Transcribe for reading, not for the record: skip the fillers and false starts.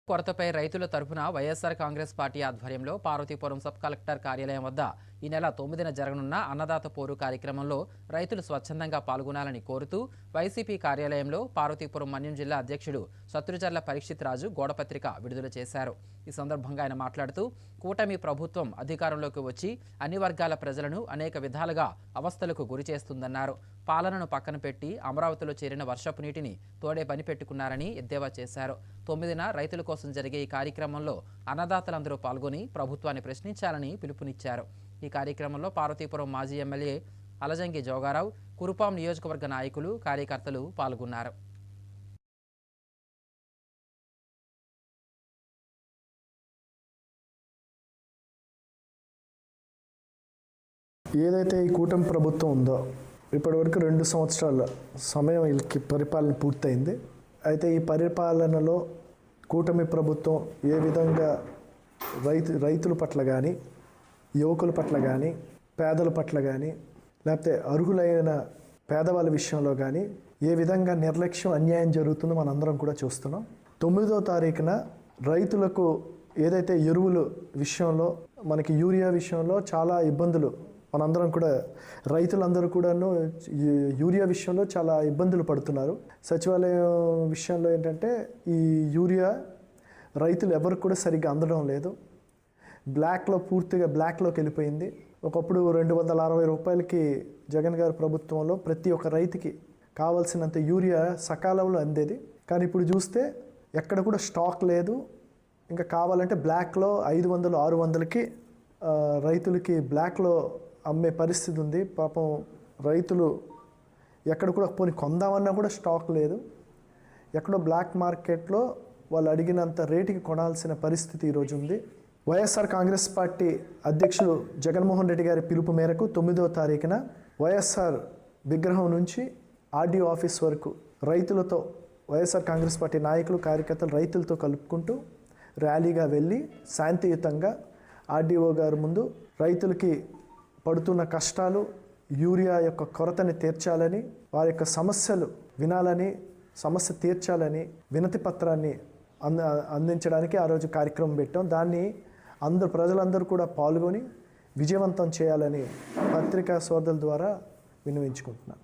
కొరతపై రైతుల తరఫున వైఎస్ఆర్ కాంగ్రెస్ పార్టీ ఆధ్వర్యంలో పార్వతీపురం సబ్ కలెక్టర్ కార్యాలయం వద్ద ఈ నెల 9న జరగనున్న అన్నదాత పోరు కార్యక్రమంలో రైతులు స్వచ్ఛందంగా పాల్గొనాలని కోరుతూ వైసీపీ కార్యాలయంలో పార్వతీపురం మన్యం జిల్లా అధ్యక్షుడు శత్రుచర్ల పరీక్షిత్ రాజు గోడపత్రిక విడుదల చేశారు. ఈ సందర్భంగా ఆయన మాట్లాడుతూ కూటమి ప్రభుత్వం అధికారంలోకి వచ్చి అన్ని వర్గాల ప్రజలను అనేక విధాలుగా అవస్థలకు గురిచేస్తుందన్నారు. పాలనను పక్కన పెట్టి అమరావతిలో చేరిన వర్షపు నీటిని తోడే పని పెట్టుకున్నారని ఎద్దేవా చేశారు. 9న రైతుల కోసం జరిగే ఈ కార్యక్రమంలో అన్నదాతలందరూ పాల్గొని ప్రభుత్వాన్ని ప్రశ్నించాలని పిలుపునిచ్చారు. ఈ కార్యక్రమంలో పార్వతీపురం మాజీ ఎమ్మెల్యే అలజంగి జోగారావు, కురుపాం నియోజకవర్గ నాయకులు, కార్యకర్తలు పాల్గొన్నారు. ఏదైతే ఈ కూటమి ప్రభుత్వం ఉందో ఇప్పటివరకు 2 సంవత్సరాల సమయం వీళ్ళకి పరిపాలన పూర్తయింది. అయితే ఈ పరిపాలనలో కూటమి ప్రభుత్వం ఏ విధంగా రైతుల పట్ల కానీ, యువకుల పట్ల కానీ, పేదల పట్ల కానీ, లేకపోతే అర్హులైన పేదవాళ్ళ విషయంలో కానీ ఏ విధంగా నిర్లక్ష్యం, అన్యాయం జరుగుతుందో మనందరం కూడా చూస్తున్నాం. 9వ తారీఖున రైతులకు ఏదైతే ఎరువులు విషయంలో, మనకి యూరియా విషయంలో చాలా ఇబ్బందులు, మనందరం కూడా రైతులందరూ కూడాను యూరియా విషయంలో చాలా ఇబ్బందులు పడుతున్నారు. సచివాలయం విషయంలో ఏంటంటే ఈ యూరియా రైతులు ఎవరికి కూడా సరిగ్గా అందడం లేదు. పూర్తిగా బ్లాక్లోకి వెళ్ళిపోయింది. ఒకప్పుడు 260 రూపాయలకి జగన్ గారి ప్రభుత్వంలో ప్రతి ఒక్క రైతుకి కావాల్సినంత యూరియా సకాలంలో అందేది. కానీ ఇప్పుడు చూస్తే ఎక్కడ కూడా స్టాక్ లేదు. ఇంకా కావాలంటే బ్లాక్లో 500, 600కి రైతులకి బ్లాక్లో అమ్మే పరిస్థితి ఉంది. పాపం రైతులు ఎక్కడ కూడా పోనీ కొందామన్నా కూడా స్టాక్ లేదు. ఎక్కడో బ్లాక్ మార్కెట్లో వాళ్ళు అడిగినంత రేటుకి కొనాల్సిన పరిస్థితి ఈరోజు ఉంది. వైఎస్ఆర్ కాంగ్రెస్ పార్టీ అధ్యక్షులు జగన్మోహన్ రెడ్డి గారి పిలుపు మేరకు 9వ తారీఖున వైఎస్ఆర్ విగ్రహం నుంచి ఆర్డీఓ ఆఫీస్ వరకు రైతులతో, వైఎస్ఆర్ కాంగ్రెస్ పార్టీ నాయకులు, కార్యకర్తలు రైతులతో కలుపుకుంటూ ర్యాలీగా వెళ్ళి శాంతియుతంగా ఆర్డీఓ గారి ముందు రైతులకి పడుతున్న కష్టాలు, యూరియా యొక్క కొరతని తీర్చాలని, వారి యొక్క సమస్యలు వినాలని, సమస్య తీర్చాలని వినతి పత్రాన్ని అందించడానికి ఆ రోజు కార్యక్రమం పెట్టాం. దాన్ని ప్రజలందరూ కూడా పాల్గొని విజయవంతం చేయాలని పత్రికా సోదరుల ద్వారా విన్నవించుకుంటున్నాను.